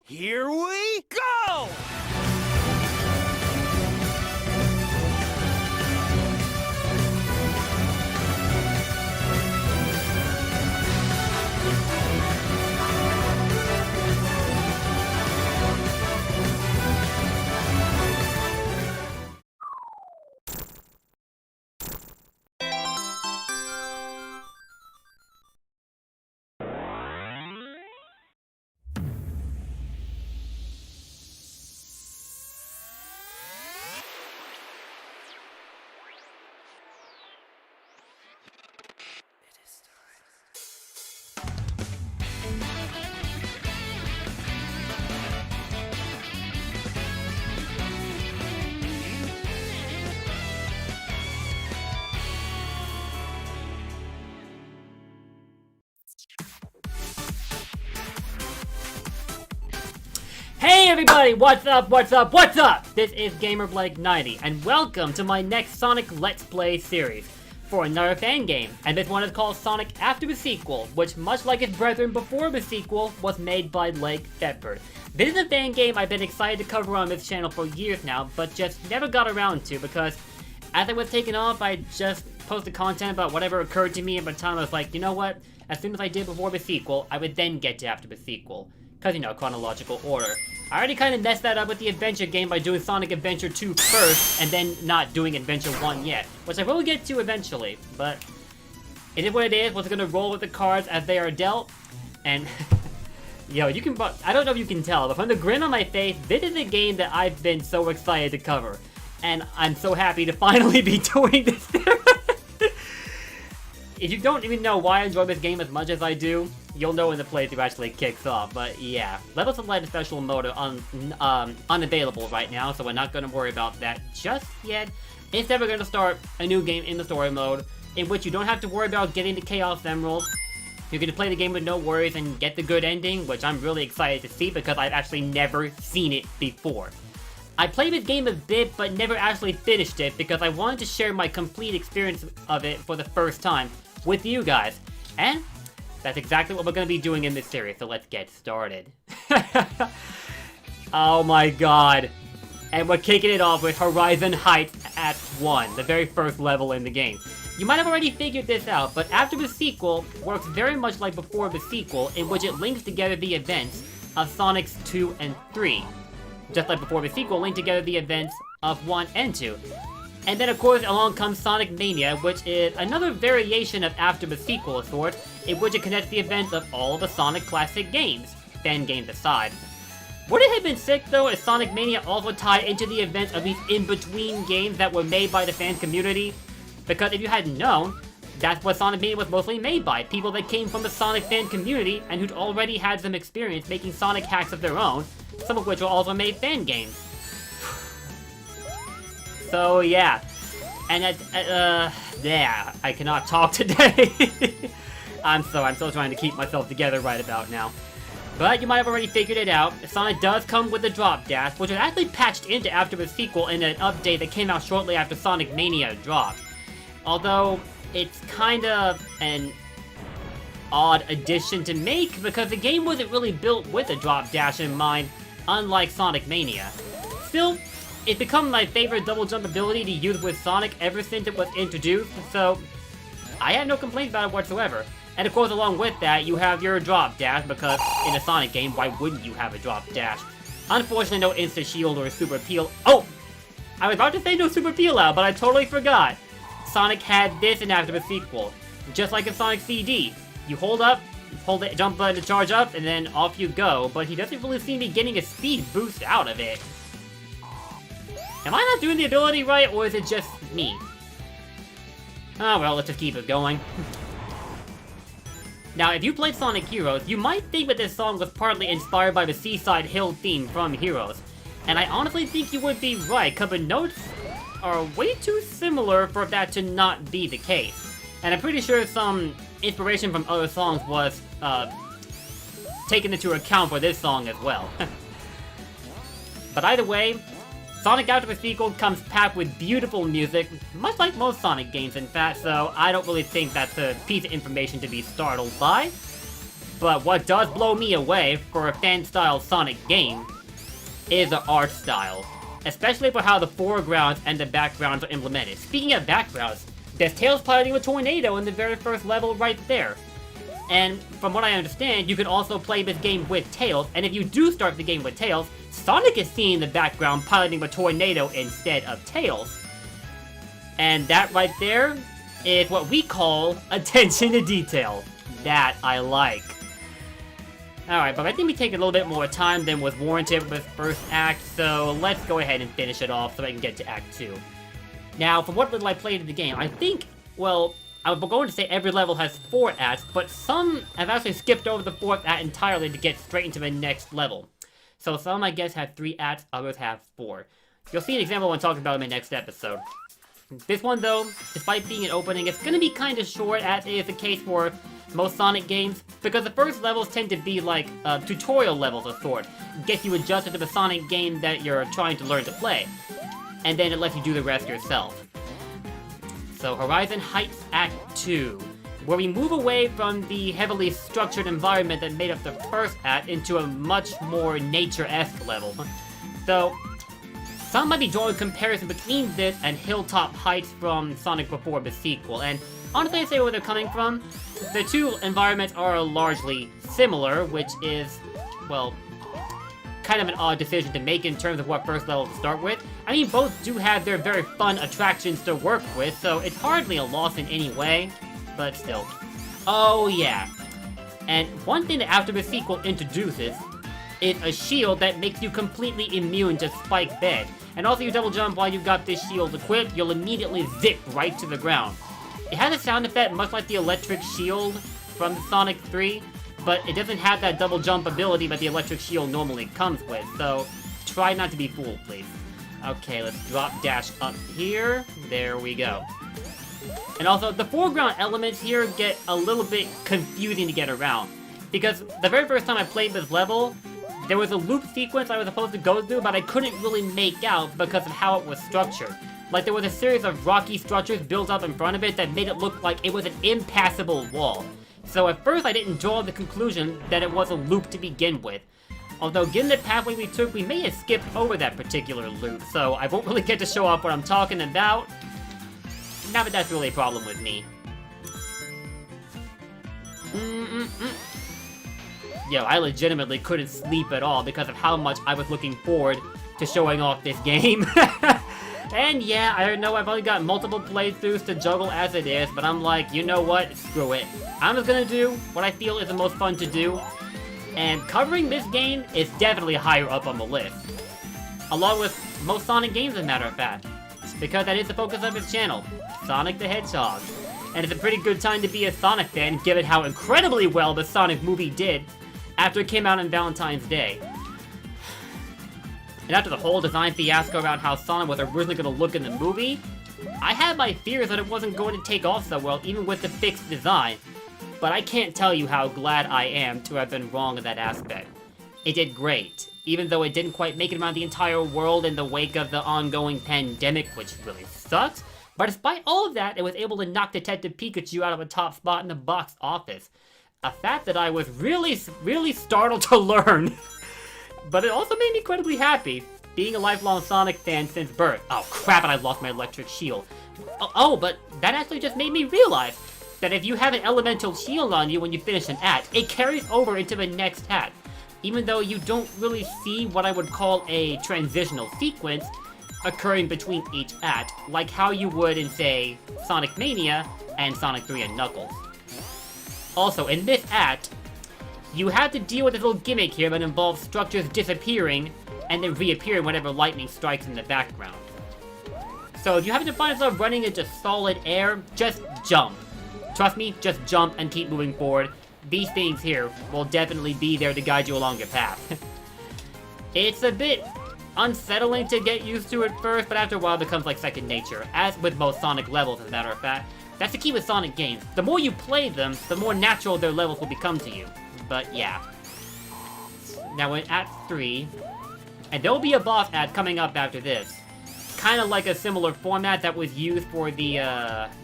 Here we go! Hey everybody, what's up, what's up, what's up? This is GamerBlake90, and welcome to my next Sonic Let's Play series for another fan game, and this one is called Sonic After the Sequel, which much like its brethren before the sequel, was made by LakeFeperd. This is a fan game I've been excited to cover on this channel for years now, but just never got around to because as I was taking off, I just posted content about whatever occurred to me at the time. I was like, you know what, as soon as I did before the sequel, I would then get to after the sequel. Because, you know, chronological order. I already kind of messed that up with the Adventure game by doing Sonic Adventure 2 first, and then not doing Adventure 1 yet. Which I will get to eventually, but it is what it is. We're gonna roll with the cards as they are dealt. And, yo, you can, I don't know if you can tell, but from the grin on my face, this is a game that I've been so excited to cover. And I'm so happy to finally be doing this. If you don't even know why I enjoy this game as much as I do, you'll know when the playthrough actually kicks off. But yeah, Levels of Light Special Mode are unavailable right now, so we're not going to worry about that just yet. Instead, we're going to start a new game in the story mode, in which you don't have to worry about getting the Chaos Emeralds. You're going to play the game with no worries and get the good ending, which I'm really excited to see because I've actually never seen it before. I played this game a bit, but never actually finished it because I wanted to share my complete experience of it for the first time with you guys. And that's exactly what we're going to be doing in this series, so let's get started. Oh my god. And we're kicking it off with Horizon Heights Act 1, the very first level in the game. You might have already figured this out, but After the Sequel works very much like before the sequel, in which it links together the events of Sonic's 2 and 3. Just like before the sequel linked together the events of 1 and 2. And then of course along comes Sonic Mania, which is another variation of After the Sequel of sorts, in which it connects the events of all of the Sonic classic games, fan games aside. Would it have been sick though if Sonic Mania also tied into the events of these in-between games that were made by the fan community? Because if you hadn't known, that's what Sonic Mania was mostly made by, people that came from the Sonic fan community and who'd already had some experience making Sonic hacks of their own, some of which were also made fan games. So yeah, and yeah, I cannot talk today. I'm still trying to keep myself together right about now. But you might have already figured it out, Sonic does come with a drop dash, which was actually patched into After the Sequel in an update that came out shortly after Sonic Mania dropped. Although, it's kind of an odd addition to make, because the game wasn't really built with a drop dash in mind, unlike Sonic Mania. Still, it's become my favorite double jump ability to use with Sonic ever since it was introduced, so I have no complaints about it whatsoever. And of course, along with that, you have your drop dash, because in a Sonic game, why wouldn't you have a drop dash? Unfortunately, no instant shield or super peel. Oh! I was about to say no super peel out, but I totally forgot. Sonic had this in After the Sequel. Just like in Sonic CD. You hold up, hold the jump button to charge up, and then off you go, but he doesn't really seem to be getting a speed boost out of it. Am I not doing the ability right, or is it just me? Oh well, let's just keep it going. Now, if you played Sonic Heroes, you might think that this song was partly inspired by the Seaside Hill theme from Heroes. And I honestly think you would be right, because the notes are way too similar for that to not be the case. And I'm pretty sure some inspiration from other songs was taken into account for this song as well. But either way, Sonic After the Sequel comes packed with beautiful music, much like most Sonic games in fact, so I don't really think that's a piece of information to be startled by. But what does blow me away for a fan-style Sonic game is the art style. Especially for how the foregrounds and the backgrounds are implemented. Speaking of backgrounds, there's Tails piloting a tornado in the very first level right there. And from what I understand, you can also play this game with Tails, and if you do start the game with Tails, Sonic is seen in the background piloting a tornado instead of Tails. And that right there is what we call attention to detail. That I like. Alright, but I think we take a little bit more time than was warranted with this first act, so let's go ahead and finish it off so I can get to Act 2. Now, from what little I played in the game, I think, well, I was going to say every level has 4 acts, but some have actually skipped over the 4th act entirely to get straight into the next level. So some, I guess, have 3 acts, others have 4. You'll see an example when talking about them in the next episode. This one, though, despite being an opening, it's going to be kind of short, as is the case for most Sonic games, because the first levels tend to be like tutorial levels of sort, get you adjusted to the Sonic game that you're trying to learn to play, and then it lets you do the rest yourself. So Horizon Heights Act 2, where we move away from the heavily structured environment that made up the first act into a much more nature-esque level. So some might be drawing a comparison between this and Hilltop Heights from Sonic before the sequel, and honestly, I say where they're coming from. The two environments are largely similar, which is, well, kind of an odd decision to make in terms of what first level to start with. I mean, both do have their very fun attractions to work with, so it's hardly a loss in any way, but still. Oh yeah, and one thing that after the sequel introduces is a shield that makes you completely immune to spike bed. And also you double jump while you've got this shield equipped, you'll immediately zip right to the ground. It has a sound effect much like the electric shield from Sonic 3, but it doesn't have that double jump ability that the electric shield normally comes with, so try not to be fooled, please. Okay, let's drop dash up here. There we go. And also, the foreground elements here get a little bit confusing to get around, because the very first time I played this level, there was a loop sequence I was supposed to go through, but I couldn't really make out because of how it was structured. Like, there was a series of rocky structures built up in front of it that made it look like it was an impassable wall. So at first I didn't draw the conclusion that it was a loop to begin with. Although given the pathway we took, we may have skipped over that particular loop, so I won't really get to show off what I'm talking about. Not that that's really a problem with me. Yo, I legitimately couldn't sleep at all because of how much I was looking forward to showing off this game. And yeah, I know I've only got multiple playthroughs to juggle as it is, but I'm like, you know what? Screw it. I'm just gonna do what I feel is the most fun to do, and covering this game is definitely higher up on the list. Along with most Sonic games, as a matter of fact. Because that is the focus of this channel, Sonic the Hedgehog. And it's a pretty good time to be a Sonic fan, given how incredibly well the Sonic movie did after it came out on Valentine's Day. And after the whole design fiasco around how Sonic was originally going to look in the movie, I had my fears that it wasn't going to take off so well, even with the fixed design. But I can't tell you how glad I am to have been wrong in that aspect. It did great, even though it didn't quite make it around the entire world in the wake of the ongoing pandemic, which really sucks. But despite all of that, it was able to knock Detective Pikachu out of a top spot in the box office. A fact that I was really startled to learn. But it also made me incredibly happy, being a lifelong Sonic fan since birth. Oh crap, and I lost my electric shield. Oh, but that actually just made me realize that if you have an elemental shield on you when you finish an act, it carries over into the next act. Even though you don't really see what I would call a transitional sequence occurring between each act, like how you would in, say, Sonic Mania and Sonic 3 and Knuckles. Also, in this act, you have to deal with this little gimmick here that involves structures disappearing and then reappearing whenever lightning strikes in the background. So if you happen to find yourself running into solid air, just jump. Trust me, just jump and keep moving forward. These things here will definitely be there to guide you along your path. It's a bit unsettling to get used to at first, but after a while it becomes like second nature, as with most Sonic levels, as a matter of fact. That's the key with Sonic games. The more you play them, the more natural their levels will become to you. But yeah. Now in Act 3, and there'll be a boss act coming up after this. Kind of like a similar format that was used for the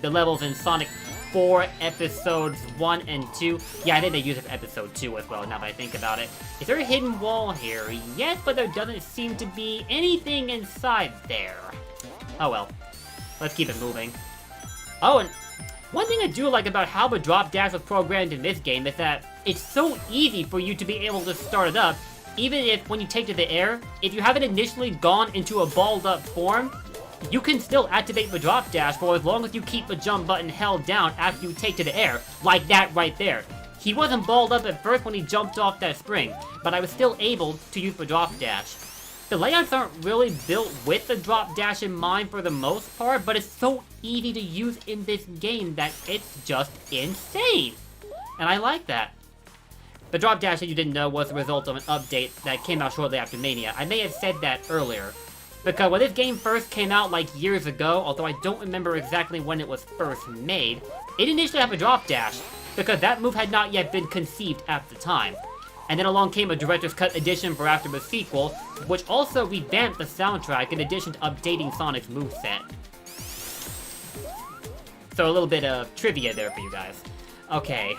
levels in Sonic for episodes 1 and 2. Yeah, I think they use it for episode 2 as well, now that I think about it. Is there a hidden wall here? Yes, but there doesn't seem to be anything inside there. Oh well. Let's keep it moving. Oh, and one thing I do like about how the drop dash was programmed in this game is that it's so easy for you to be able to start it up, even if when you take to the air, if you haven't initially gone into a balled up form, you can still activate the drop dash for as long as you keep the jump button held down after you take to the air, like that right there. He wasn't balled up at first when he jumped off that spring, but I was still able to use the drop dash. The layouts aren't really built with the drop dash in mind for the most part, but it's so easy to use in this game that it's just insane. And I like that. The drop dash that you didn't know was the result of an update that came out shortly after Mania. I may have said that earlier. Because when this game first came out like years ago, although I don't remember exactly when it was first made, it initially had a drop dash, because that move had not yet been conceived at the time. And then along came a Director's Cut edition for after the sequel, which also revamped the soundtrack in addition to updating Sonic's moveset. So a little bit of trivia there for you guys. Okay,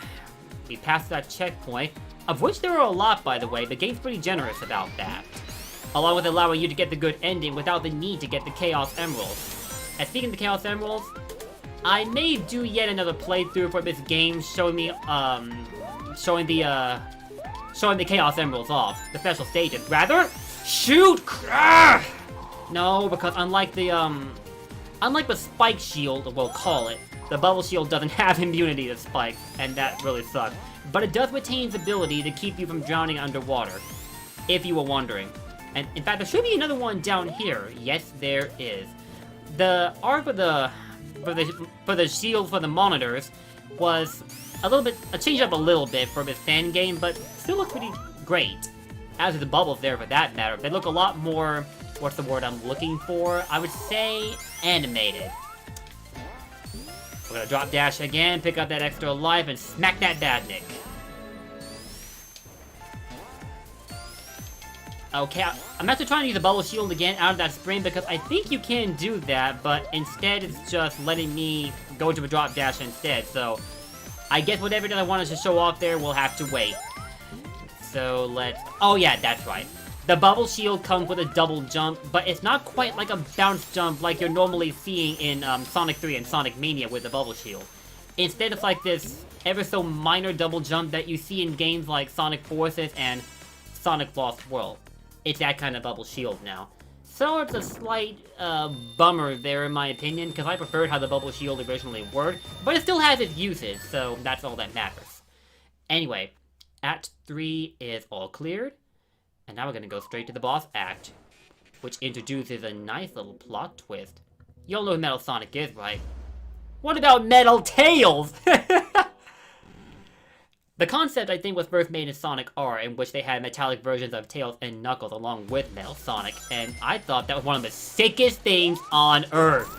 we passed that checkpoint, of which there are a lot, by the way. The game's pretty generous about that, along with allowing you to get the good ending without the need to get the Chaos Emeralds. And speaking of the Chaos Emeralds, I may do yet another playthrough for this game showing me, showing the Chaos Emeralds off. The special stages, rather. Shoot! No, because unlike the Spike Shield, we'll call it, the Bubble Shield doesn't have immunity to spikes, and that really sucks. But it does retain its ability to keep you from drowning underwater, if you were wondering. And in fact, there should be another one down here. Yes, there is. The art for the shield for the monitors was changed up a little bit for this fan game, but still looks pretty great. As are the bubbles there, for that matter. They look a lot more, what's the word I'm looking for? I would say animated. We're gonna drop dash again, pick up that extra life, and smack that badnik. Okay, I'm actually trying to use the bubble shield again out of that spring because I think you can do that, but instead it's just letting me go to a drop dash instead, so I guess whatever that I wanted to show off there will have to wait. So let's... Oh yeah, that's right. The bubble shield comes with a double jump, but it's not quite like a bounce jump like you're normally seeing in Sonic 3 and Sonic Mania with the bubble shield. Instead, it's like this ever so minor double jump that you see in games like Sonic Forces and Sonic Lost World. It's that kind of bubble shield now. So it's a slight bummer there in my opinion, because I preferred how the bubble shield originally worked, but it still has its uses, so that's all that matters. Anyway, Act 3 is all cleared, and now we're gonna go straight to the boss act, which introduces a nice little plot twist. You all know who Metal Sonic is, right? What about Metal Tails? The concept, I think, was first made in Sonic R, in which they had metallic versions of Tails and Knuckles along with Metal Sonic, and I thought that was one of the sickest things on Earth.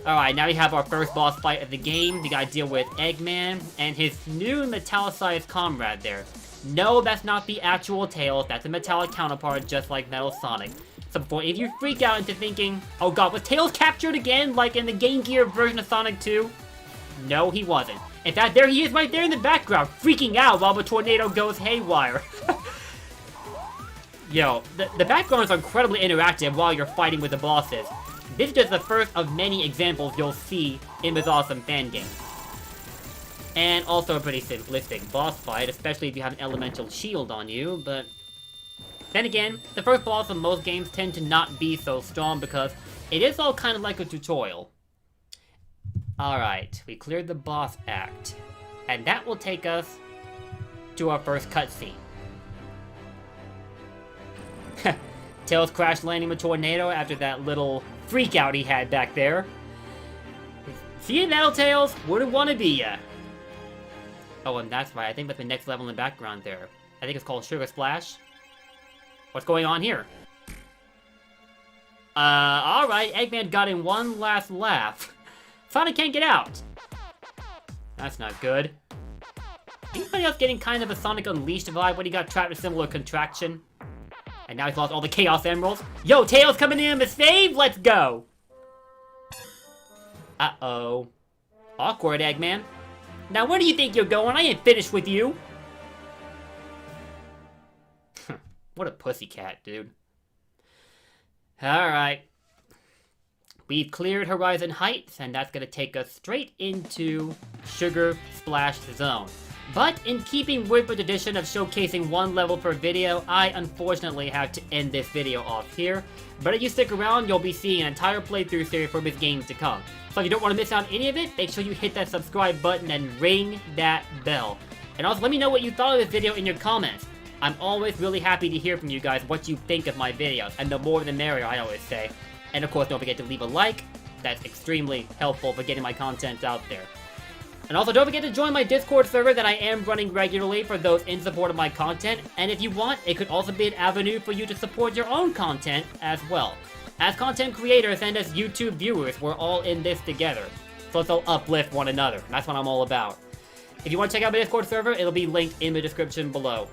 Alright, now we have our first boss fight of the game. We gotta deal with Eggman and his new metallicized comrade there. No, that's not the actual Tails, that's a metallic counterpart just like Metal Sonic. So before any of you freak out into thinking, oh god, was Tails captured again like in the Game Gear version of Sonic 2? No, he wasn't. In fact, there he is right there in the background, freaking out while the tornado goes haywire. Yo, the backgrounds are incredibly interactive while you're fighting with the bosses. This is just the first of many examples you'll see in this awesome fan game. And also a pretty simplistic boss fight, especially if you have an elemental shield on you, but... Then again, the first boss of most games tend to not be so strong because it is all kind of like a tutorial. Alright, we cleared the boss act, and that will take us to our first cutscene. Tails crash landing a tornado after that little freak out he had back there. See you now, Tails? Wouldn't want to be ya. Oh, and that's right, I think that's the next level in the background there. I think it's called Sugar Splash. What's going on here? Alright, Eggman got in one last laugh. Sonic can't get out! That's not good. Anybody else getting kind of a Sonic Unleashed vibe when he got trapped in a similar contraction? And now he's lost all the Chaos Emeralds. Yo, Tails coming in to save! Let's go! Uh-oh. Awkward, Eggman. Now where do you think you're going? I ain't finished with you. What a pussycat, dude. Alright. We've cleared Horizon Heights, and that's gonna take us straight into Sugar Splash Zone. But in keeping with the tradition of showcasing one level per video, I unfortunately have to end this video off here. But if you stick around, you'll be seeing an entire playthrough series for this game to come. So if you don't want to miss out on any of it, make sure you hit that subscribe button and ring that bell. And also let me know what you thought of this video in your comments. I'm always really happy to hear from you guys what you think of my videos, and the more the merrier, I always say. And of course, don't forget to leave a like. That's extremely helpful for getting my content out there. And also, don't forget to join my Discord server that I am running regularly for those in support of my content. And if you want, it could also be an avenue for you to support your own content as well. As content creators and as YouTube viewers, we're all in this together. So let's all uplift one another. That's what I'm all about. If you want to check out my Discord server, it'll be linked in the description below.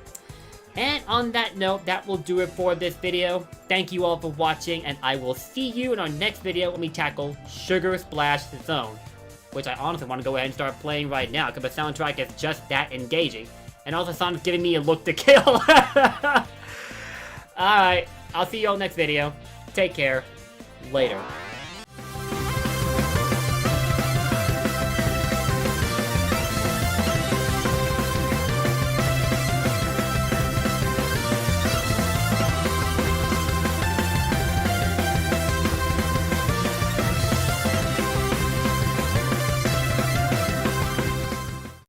And on that note, that will do it for this video. Thank you all for watching, and I will see you in our next video when we tackle Sugar Splash Zone, which I honestly want to go ahead and start playing right now, because the soundtrack is just that engaging. And also Sonic's giving me a look to kill. Alright, I'll see you all next video. Take care. Later.